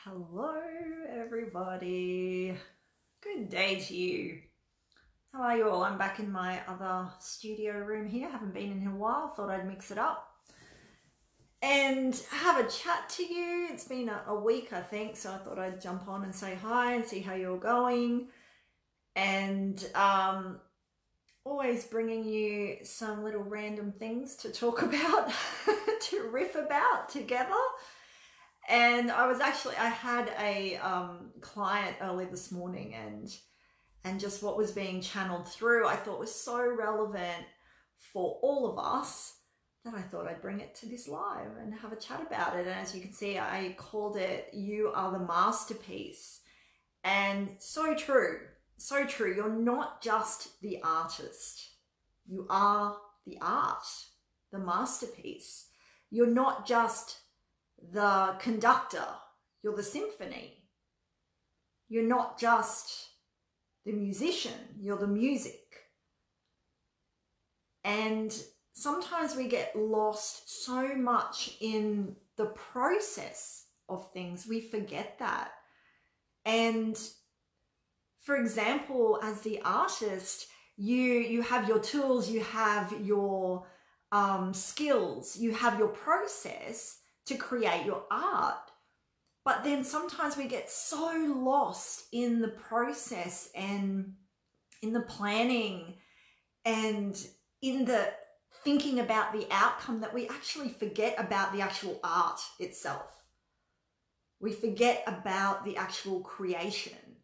Hello everybody, good day to you. How are you all? I'm back in my other studio room here. Haven't been in here a while, thought I'd mix it up and have a chat to you. It's been a week I think, so I thought I'd jump on and say hi and see how you're going, and always bringing you some little random things to talk about to riff about together. And I had a client early this morning, and just what was being channeled through I thought was so relevant for all of us that I thought I'd bring it to this live and have a chat about it. And as you can see, I called it "You Are the Masterpiece." And so true, so true. You're not just the artist. You are the art, the masterpiece. You're not just the conductor, you're the symphony. You're not just the musician, you're the music. And sometimes we get lost so much in the process of things, we forget that. And for example, as the artist, you have your tools, you have your skills, you have your process to create your art. But then sometimes we get so lost in the process and in the planning and in the thinking about the outcome that we actually forget about the actual art itself. We forget about the actual creation.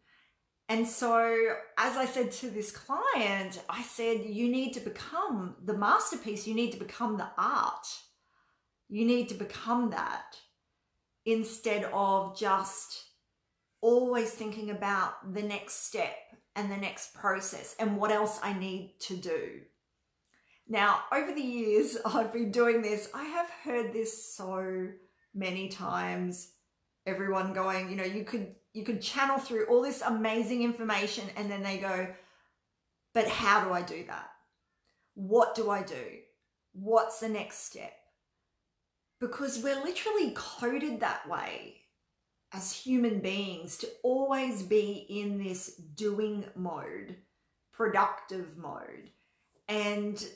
And so, as I said to this client, I said, you need to become the masterpiece, you need to become the art. You need to become that instead of just always thinking about the next step and the next process and what else I need to do. Now, over the years I've been doing this, I have heard this so many times. Everyone going, you know, you could channel through all this amazing information and then they go, but how do I do that? What do I do? What's the next step? Because we're literally coded that way as human beings to always be in this doing mode, productive mode. And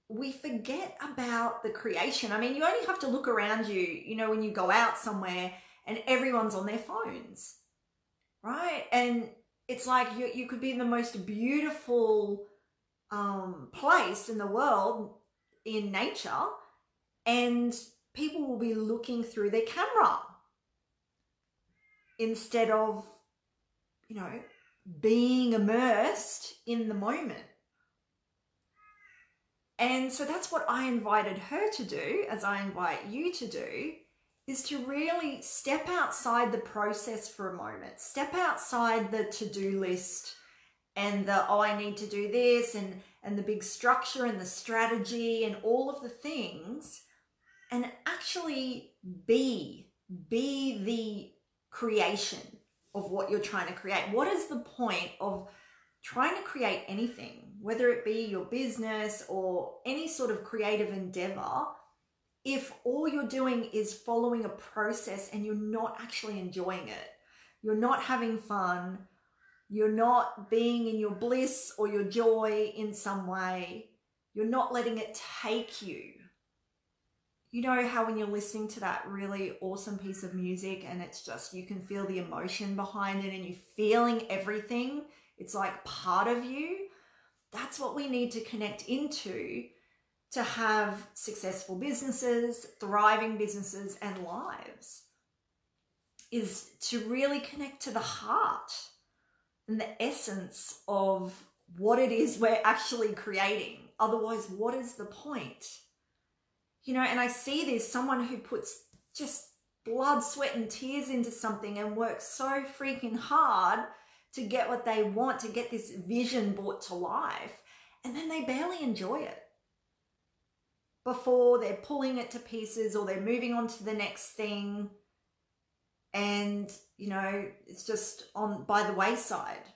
we forget about the creation. I mean, you only have to look around you, you know, when you go out somewhere and everyone's on their phones, right? And it's like you could be in the most beautiful place in the world, in nature, and people will be looking through their camera instead of, you know, being immersed in the moment. And so that's what I invited her to do, as I invite you to do, is to really step outside the process for a moment. Step outside the to-do list and the, oh, I need to do this, and the big structure and the strategy and all of the things, and actually be the creation of what you're trying to create. What is the point of trying to create anything, whether it be your business or any sort of creative endeavor, if all you're doing is following a process and you're not actually enjoying it? You're not having fun. You're not being in your bliss or your joy in some way. You're not letting it take you. You know how when you're listening to that really awesome piece of music and it's just, you can feel the emotion behind it and you're feeling everything. It's like part of you. That's what we need to connect into to have successful businesses, thriving businesses and lives, is to really connect to the heart and the essence of what it is we're actually creating. Otherwise, what is the point? You know, and I see this, someone who puts just blood, sweat and tears into something and works so freaking hard to get what they want, to get this vision brought to life, and then they barely enjoy it before they're pulling it to pieces or they're moving on to the next thing. And, you know, it's just on by the wayside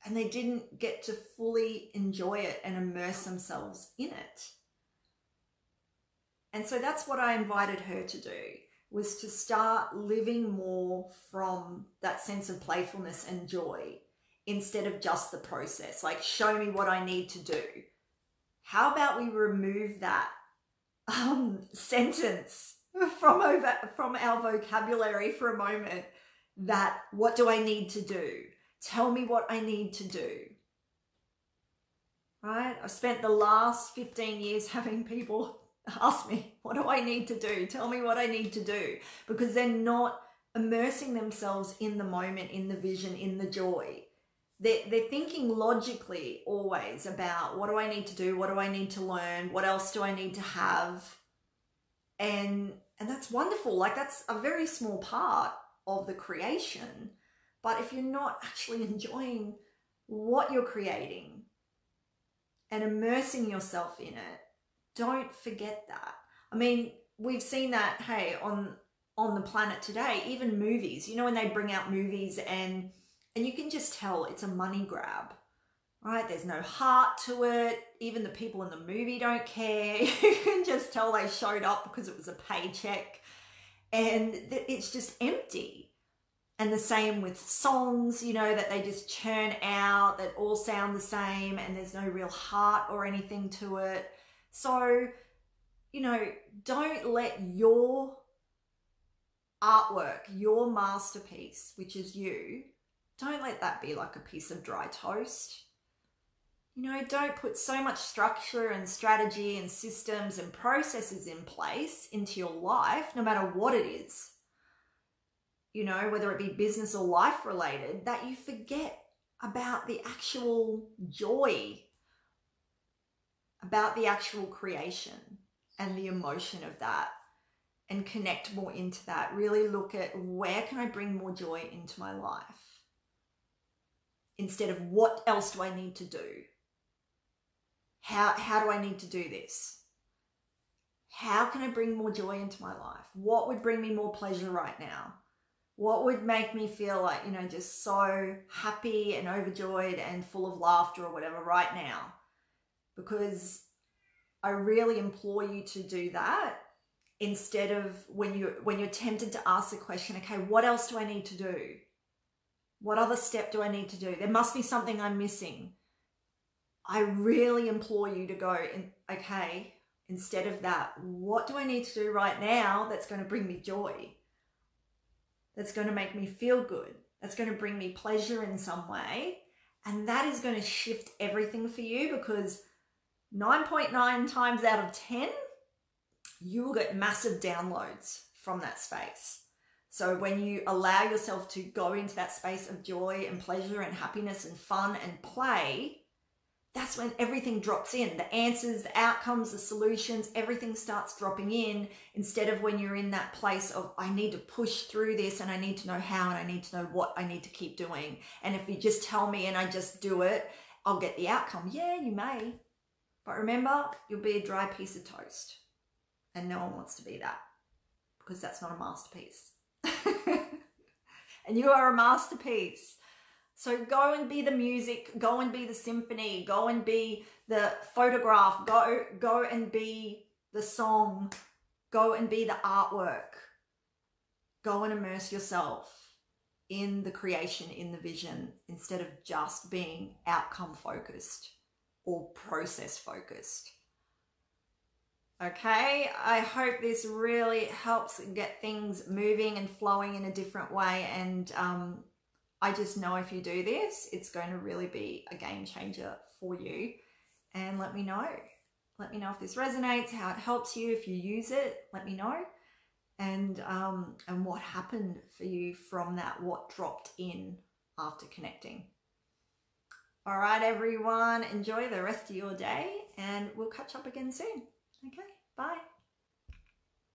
and they didn't get to fully enjoy it and immerse themselves in it. And so that's what I invited her to do. was to start living more from that sense of playfulness and joy instead of just the process. Like, show me what I need to do. How about we remove that sentence from our vocabulary for a moment? That, what do I need to do? Tell me what I need to do. Right? I've spent the last 15 years having people ask me, what do I need to do? Tell me what I need to do. Because they're not immersing themselves in the moment, in the vision, in the joy. They're thinking logically always about, what do I need to do? What do I need to learn? What else do I need to have? And that's wonderful. Like, that's a very small part of the creation. But if you're not actually enjoying what you're creating and immersing yourself in it, don't forget that. I mean, we've seen that, hey, on the planet today, even movies, you know, when they bring out movies and you can just tell it's a money grab, right? There's no heart to it. Even the people in the movie don't care. You can just tell they showed up because it was a paycheck, and it's just empty. And the same with songs, you know, that they just churn out, that all sound the same and there's no real heart or anything to it. So, you know, don't let your artwork, your masterpiece, which is you, don't let that be like a piece of dry toast. You know, don't put so much structure and strategy and systems and processes in place into your life, no matter what it is, you know, whether it be business or life related, that you forget about the actual joy, about the actual creation and the emotion of that, and connect more into that. Really look at, where can I bring more joy into my life? Instead of, what else do I need to do? How do I need to do this? How can I bring more joy into my life? What would bring me more pleasure right now? What would make me feel like, you know, just so happy and overjoyed and full of laughter or whatever right now? Because I really implore you to do that, instead of when you're tempted to ask the question, okay, what else do I need to do? What other step do I need to do? There must be something I'm missing. I really implore you to go, okay, instead of that, what do I need to do right now that's going to bring me joy? That's going to make me feel good. That's going to bring me pleasure in some way. And that is going to shift everything for you, because 9.9 times out of 10, you will get massive downloads from that space. So when you allow yourself to go into that space of joy and pleasure and happiness and fun and play, that's when everything drops in. The answers, the outcomes, the solutions, everything starts dropping in, instead of when you're in that place of, I need to push through this and I need to know how and I need to know what I need to keep doing. And if you just tell me and I just do it, I'll get the outcome. Yeah, you may. But remember, you'll be a dry piece of toast. And no one wants to be that, because that's not a masterpiece. And you are a masterpiece. So go and be the music, go and be the symphony, go and be the photograph, go and be the song, go and be the artwork. Go and immerse yourself in the creation, in the vision, instead of just being outcome focused or process focused. Okay, I hope this really helps get things moving and flowing in a different way. And I just know if you do this, it's going to really be a game changer for you. And let me know. Let me know if this resonates, how it helps you. If you use it, let me know. And what happened for you from that, what dropped in after connecting. All right, everyone, enjoy the rest of your day, and we'll catch up again soon. Okay, bye.